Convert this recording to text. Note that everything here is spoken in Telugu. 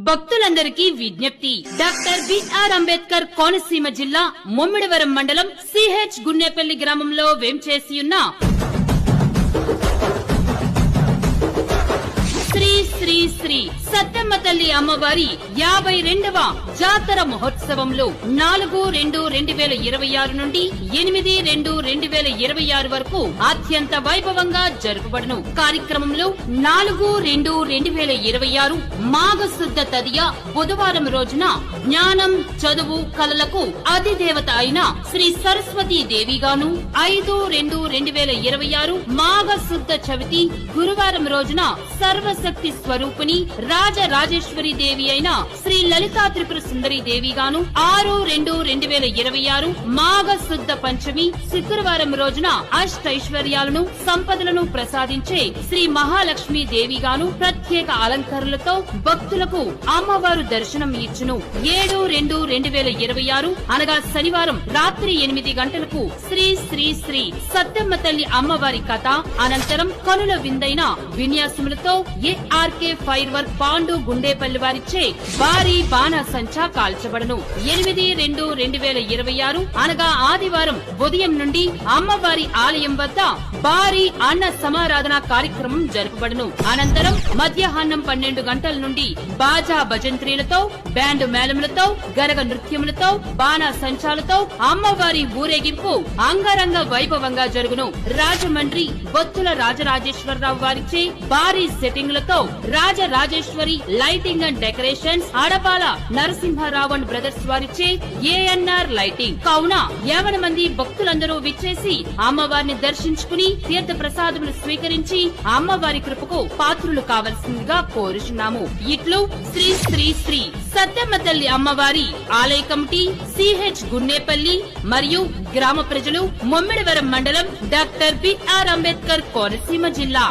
భక్తులందరికీ విజ్ఞప్తి. డాక్టర్ బిఆర్ అంబేద్కర్ కోనసీమ జిల్లా ముమ్మిడివరం మండలం సిహెచ్ గున్నేపల్లి గ్రామంలో వేంచేసియున్న శ్రీ శ్రీ శ్రీ సత్తమ్మ తల్లి అమ్మవారి 52వ జాతర మహోత్సవంలో 4-2-2026 నుండి 8-2-2026 వరకు అత్యంత వైభవంగా జరుపబడును. కార్యక్రమంలో 4-2-2026 మాఘశుద్ధ తదియ బుధవారం రోజున జ్ఞానం, చదువు, కళలకు అధిదేవత అయిన శ్రీ సరస్వతీ దేవిగాను, 5-2-2026 మాఘశుద్ధ చవితి గురువారం రోజున సర్వశక్తి స్వరూపిణి రాజరాజేశ్వరి దేవి అయిన శ్రీ లలితా త్రిపుర సుందరి దేవిగాను, 6-2-2026 మాఘశుద్ధ పంచమి శుక్రవారం రోజున అష్టైశ్వర్యాలను, సంపదలను ప్రసాదించే శ్రీ మహాలక్ష్మి దేవిగాను ప్రత్యేక అలంకరణలతో భక్తులకు అమ్మవారు దర్శనం ఇచ్చును. 7-2-2026 అనగా శనివారం రాత్రి 8 గంటలకు శ్రీ శ్రీ శ్రీ సత్తమ్మ తల్లి అమ్మవారి కథ అనంతరం కనుల విందైన విన్యాసములతో ఏఆర్కే ఫైర్ వర్క్ పాండు గుండేపల్లి వారిచే భారీ బాణాసంచా కాల్చబడను. 8-2-2026 అనగా ఆదివారం ఉదయం నుండి అమ్మవారి ఆలయం వద్ద భారీ అన్న సమారాధన కార్యక్రమం జరపబడును. అనంతరం మధ్యాహ్నం 12 గంటల నుండి బాజా భజంత్రీలతో, బ్యాండ్ మేళములతో, గరగ నృత్యములతో, బాణాసంచాలతో అమ్మవారి ఊరేగింపు అంగరంగ వైభవంగా జరుగును. రాజమండ్రి బొత్తుల రాజరాజేశ్వరరావు వారిచే భారీ సెట్టింగ్లతో Rajarajeshwari lighting and decorations, Adapala Narasimharao and brothers వారిచే ఏఎన్ఆర్ లైటింగ్. కావున 50 మంది భక్తులందరూ విచ్చేసి అమ్మవారిని దర్శించుకుని తీర్థ ప్రసాదములు స్వీకరించి అమ్మవారి కృపకు పాత్రులు కావలసిందిగా కోరుచున్నాము. ఇట్లు శ్రీ శ్రీ శ్రీ సత్తమ్మ తల్లి అమ్మవారి ఆలయ కమిటీ, సిహెచ్ గున్నేపల్లి మరియు గ్రామ ప్రజలు, ముమ్మిడివరం మండలం, డాక్టర్ బిఆర్ అంబేద్కర్ కోనసీమ జిల్లా.